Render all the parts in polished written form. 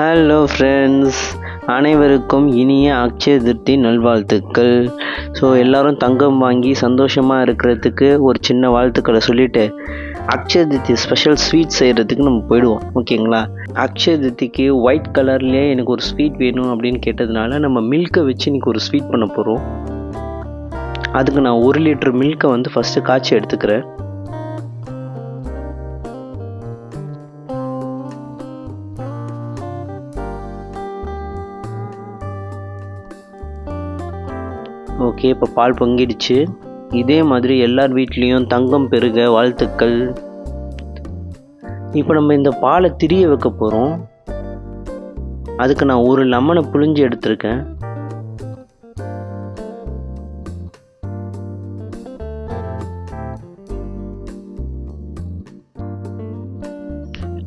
Hello friends, அனைவருக்கும் இனிய அக்ஷய திருத்தி நல்வாழ்த்துக்கள். ஸோ எல்லோரும் தங்கம் வாங்கி சந்தோஷமாக இருக்கிறதுக்கு ஒரு சின்ன வாழ்த்துக்களை சொல்லிவிட்டு அக்ஷய திருத்தி ஸ்பெஷல் ஸ்வீட் செய்கிறதுக்கு நம்ம போயிடுவோம். ஓகேங்களா? அக்ஷய திருத்திக்கு ஒயிட் கலர்லேயே எனக்கு ஒரு ஸ்வீட் வேணும் அப்படின்னு கேட்டதுனால நம்ம மில்கை வச்சு இன்றைக்கி ஒரு ஸ்வீட் பண்ண போகிறோம். அதுக்கு நான் 1 லிட்டர் மில்கை வந்து ஃபஸ்ட்டு காய்ச்சி எடுத்துக்கிறேன். ஓகே, இப்போ பால் பொங்கிடுச்சு. இதே மாதிரி எல்லார் வீட்லேயும் தங்கம் பெருக வாழ்த்துக்கள். இப்போ நம்ம இந்த பாலை திரிய வைக்க போகிறோம். அதுக்கு நான் 1 லெமனை புழிஞ்சு எடுத்திருக்கேன்.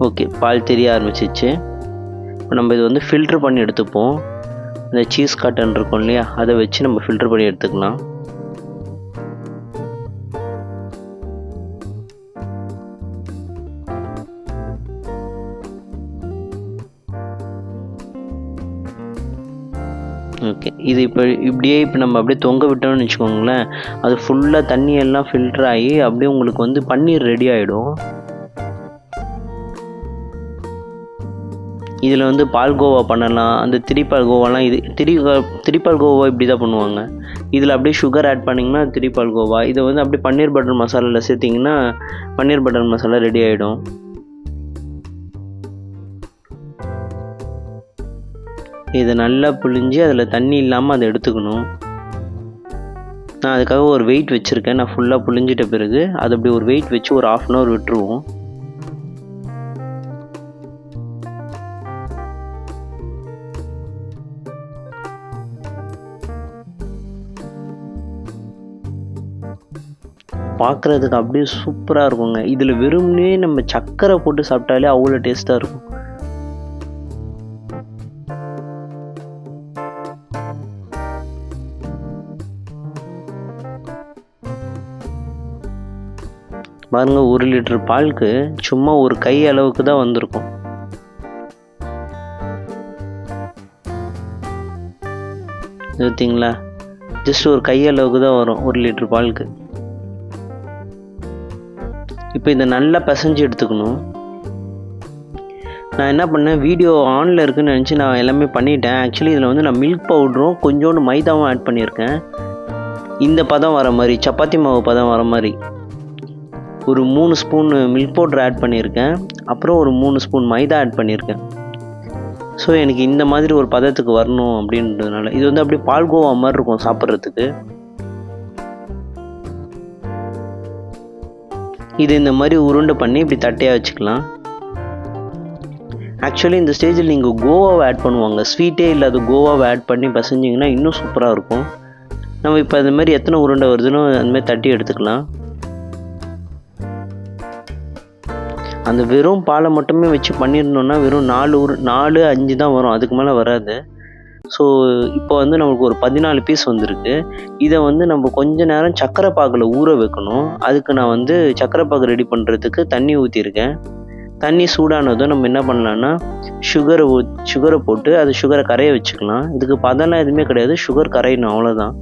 ஓகே, பால் தெரிய ஆரம்பிச்சிச்சு. இப்போ நம்ம இது வந்து ஃபில்ட்ரு பண்ணி எடுத்துப்போம். இந்த சீஸ் காட்டன் இருக்கும் இல்லையா, அதை வச்சு நம்ம ஃபில்டர் பண்ணி எடுத்துக்கலாம். ஓகே, இது இப்போ நம்ம அப்படியே தொங்க விட்டோம்னு வச்சுக்கோங்களேன், அது ஃபுல்லாக தண்ணியெல்லாம் ஃபில்டர் ஆகி அப்படியே உங்களுக்கு வந்து பன்னீர் ரெடி ஆகிடும். இதில் வந்து பால்கோவா பண்ணலாம். அந்த திரிபால் கோவாலாம் இது திரிபால் கோவா இப்படி தான் பண்ணுவாங்க. இதில் அப்படியே சுகர் ஆட் பண்ணிங்கன்னா திரிபால் கோவா. இதை வந்து அப்படியே பன்னீர் பட்டர் மசாலாவில் சேர்த்திங்கன்னா பன்னீர் பட்டர் மசாலா ரெடி ஆகிடும். இதை நல்லா புழிஞ்சு அதில் தண்ணி இல்லாமல் அதை எடுத்துக்கணும். நான் அதுக்காக ஒரு வெயிட் வச்சுருக்கேன். நான் ஃபுல்லாக புழிஞ்சிட்ட பிறகு அதை அப்படி ஒரு வெயிட் வச்சு ஒரு 1/2 hour விட்டுருவோம். பார்க்குறதுக்கு அப்படியே சூப்பராக இருக்குங்க. இதில் வெறும்னே நம்ம சர்க்கரை போட்டு சாப்பிட்டாலே அவ்வளோ டேஸ்ட்டாக இருக்கும். பாருங்க, 1 லிட்டர் பாலுக்கு சும்மா ஒரு கை அளவுக்கு தான் வந்திருக்கும். பார்த்தீங்களா? ஜஸ்ட் ஒரு கை அளவுக்கு தான் வரும் 1 லிட்டர் பாலுக்கு. இப்போ இதை நல்லா பிசைஞ்சு எடுத்துக்கணும். நான் என்ன பண்ணேன், வீடியோ ஆனில் இருக்குதுன்னு நினச்சி நான் எல்லாமே பண்ணிட்டேன். ஆக்சுவலி இதில் வந்து நான் மில்க் பவுடரும் கொஞ்சோண்டு மைதாவும் ஆட் பண்ணியிருக்கேன். இந்த பதம் வர மாதிரி, சப்பாத்தி மாவு பதம் வர மாதிரி ஒரு 3 ஸ்பூன் மில்க் பவுடர் ஆட் பண்ணியிருக்கேன். அப்புறம் ஒரு 3 ஸ்பூன் மைதா ஆட் பண்ணியிருக்கேன். ஸோ எனக்கு இந்த மாதிரி ஒரு பதத்துக்கு வரணும் அப்படின்றதுனால இது வந்து அப்படியே பால்கோவா மாதிரி இருக்கும் சாப்பிட்றதுக்கு. இது இந்த மாதிரி உருண்டை பண்ணி இப்படி தட்டையாக வச்சுக்கலாம். ஆக்சுவலி இந்த ஸ்டேஜில் நீங்கள் கோவாவை ஆட் பண்ணுவாங்க. ஸ்வீட்டே இல்லாத கோவாவை ஆட் பண்ணி பசைஞ்சிங்கன்னா இன்னும் சூப்பராக இருக்கும். நம்ம இப்போ அந்த மாதிரி எத்தனை உருண்டை வருதுன்னு அந்தமாதிரி தட்டி எடுத்துக்கலாம். அந்த வெறும் பாலை மட்டுமே வச்சு பண்ணியிருந்தோன்னா வெறும் 4-5 தான் வரும், அதுக்கு மேலே வராது. ஸோ இப்போ வந்து நமக்கு ஒரு 14 பீஸ் வந்திருக்கு. இதை வந்து நம்ம கொஞ்ச நேரம் சர்க்கரை பாகில் ஊற வைக்கணும். அதுக்கு நான் வந்து சர்க்கரை பாகு ரெடி பண்ணுறதுக்கு தண்ணி ஊற்றிருக்கேன். தண்ணி சூடானதும் நம்ம என்ன பண்ணலான்னா சுகரை போட்டு அது சுகரை கரைய வச்சுக்கலாம். இதுக்கு பதம்லாம் எதுவுமே கிடையாது, சுகர் கரையணும், அவ்வளோதான்.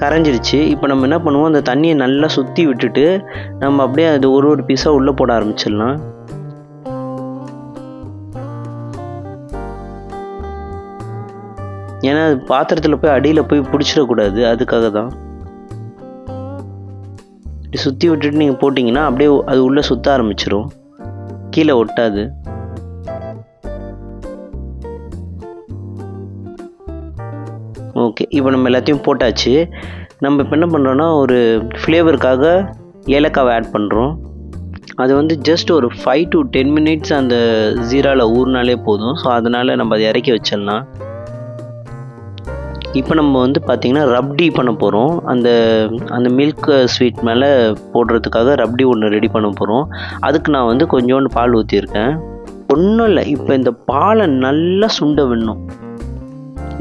கரைஞ்சிருச்சு. இப்போ நம்ம என்ன பண்ணுவோம், அந்த தண்ணியை நல்லா சுற்றி விட்டுட்டு நம்ம அப்படியே அது ஒரு பீஸாக உள்ளே போட ஆரம்பிச்சிடலாம். ஏன்னா அது பாத்திரத்தில் போய் அடியில் போய் பிடிச்சிடக்கூடாது, அதுக்காக தான். சுற்றி விட்டுட்டு நீங்கள் போட்டிங்கன்னா அப்படியே அது உள்ளே சுற்ற ஆரம்பிச்சிடும், கீழே ஒட்டாது. ஓகே, இப்போ நம்ம எல்லாத்தையும் போட்டாச்சு. நம்ம இப்போ என்ன பண்ணுறோன்னா ஒரு ஃப்ளேவருக்காக ஏலக்காவை ஆட் பண்ணுறோம். அது வந்து ஜஸ்ட் ஒரு 5 to 10 minutes அந்த ஜீராவில் ஊறினாலே போதும். ஸோ அதனால் நம்ம அதை இறக்கி வச்சிடலாம். இப்போ நம்ம வந்து பார்த்திங்கன்னா ரப்டி பண்ண போகிறோம். அந்த மில்க் ஸ்வீட் மேலே போடுறதுக்காக ரப்டி ஒன்று ரெடி பண்ண போகிறோம். அதுக்கு நான் வந்து கொஞ்சோண்டு பால் ஊற்றிருக்கேன். ஒன்றும் இல்லை, இப்போ இந்த பாலை நல்லா சுண்ட விடணும்.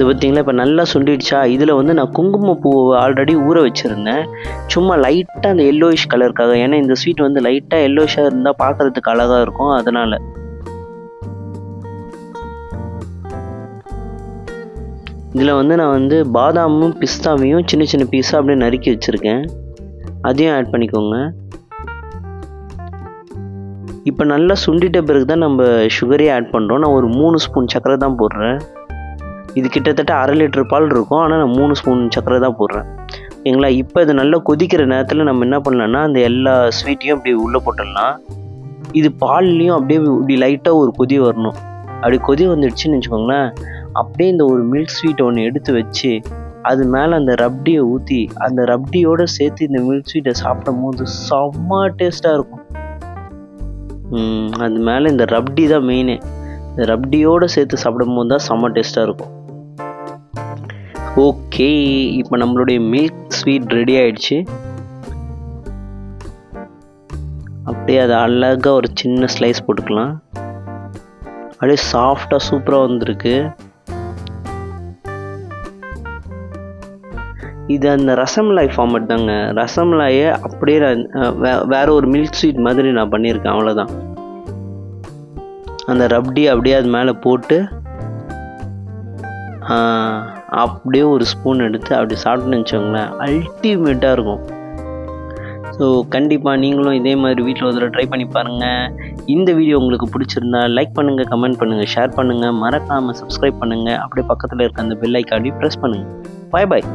இது பார்த்தீங்களா இப்போ நல்லா சுண்டிடுச்சா. இதில் வந்து நான் குங்குமப்பூ ஆல்ரெடி ஊற வச்சுருந்தேன். சும்மா லைட்டாக அந்த எல்லோயிஷ் கலருக்காக. ஏன்னா இந்த ஸ்வீட் வந்து லைட்டாக எல்லோயிஷாக இருந்தால் பார்க்குறதுக்கு அழகாக இருக்கும், அதனால். இதில் வந்து நான் வந்து பாதாமும் பிஸ்தாவையும் சின்ன சின்ன பீஸாக அப்படியே நறுக்கி வச்சுருக்கேன். அதையும் ஆட் பண்ணிக்கோங்க. இப்போ நல்லா சுண்டிட்ட பிறகு தான் நம்ம சுகரே ஆட் பண்ணுறோம். நான் ஒரு 3 ஸ்பூன் சர்க்கரை தான் போடுறேன். இது கிட்டத்தட்ட 1/2 லிட்டர் பால் இருக்கும், ஆனால் நான் 3 ஸ்பூன் சர்க்கரை தான் போடுறேன். ஓகேங்களா. இப்போ இது நல்லா கொதிக்கிற நேரத்தில் நம்ம என்ன பண்ணலான்னா, அந்த எல்லா ஸ்வீட்டையும் அப்படியே உள்ளே போட்டுடலாம். இது பால்லையும் அப்படியே இப்படி லைட்டாக ஒரு கொதி வரணும். அப்படி கொதி வந்துடுச்சுன்னு வச்சுக்கோங்களேன், அப்படியே இந்த ஒரு மில்க் ஸ்வீட் ஒன்று எடுத்து வச்சு அது மேலே அந்த ரப்டியை ஊற்றி அந்த ரப்டியோடு சேர்த்து இந்த மில்க் ஸ்வீட்டை சாப்பிடும் போது செம்ம டேஸ்ட்டாக இருக்கும். அது மேலே இந்த ரப்டி தான் மெயினே. இந்த ரப்டியோடு சேர்த்து சாப்பிடும் போது தான் செம்ம டேஸ்ட்டாக இருக்கும். ஓகே, இப்போ நம்மளுடைய மில்க் ஸ்வீட் ரெடி ஆயிடுச்சு. அப்படியே அதை அழகாக ஒரு சின்ன ஸ்லைஸ் போட்டுக்கலாம். அப்படியே சாஃப்டாக சூப்பராக வந்திருக்கு. இது அந்த ரசமலாய் ஃபார்மட் தாங்க. ரசமலாயை அப்படியே நான் வேற ஒரு மில்க் ஸ்வீட் மாதிரி நான் பண்ணியிருக்கேன், அவ்வளோதான். அந்த ரப்டி அப்படியே அது மேலே போட்டு அப்படியே ஒரு ஸ்பூன் எடுத்து அப்படி சாப்பிட்டுன்னு வச்சோங்களேன், அல்டிமேட்டாக இருக்கும். ஸோ கண்டிப்பாக நீங்களும் இதே மாதிரி வீட்டில் ஒரு தடவை ட்ரை பண்ணி பாருங்கள். இந்த வீடியோ உங்களுக்கு பிடிச்சிருந்தா லைக் பண்ணுங்கள், கமெண்ட் பண்ணுங்கள், ஷேர் பண்ணுங்கள், மறக்காமல் சப்ஸ்கிரைப் பண்ணுங்கள். அப்படியே பக்கத்தில் இருக்க அந்த பெல் ஐக்கானையும் ப்ரெஸ் பண்ணுங்கள். பாய் பாய்.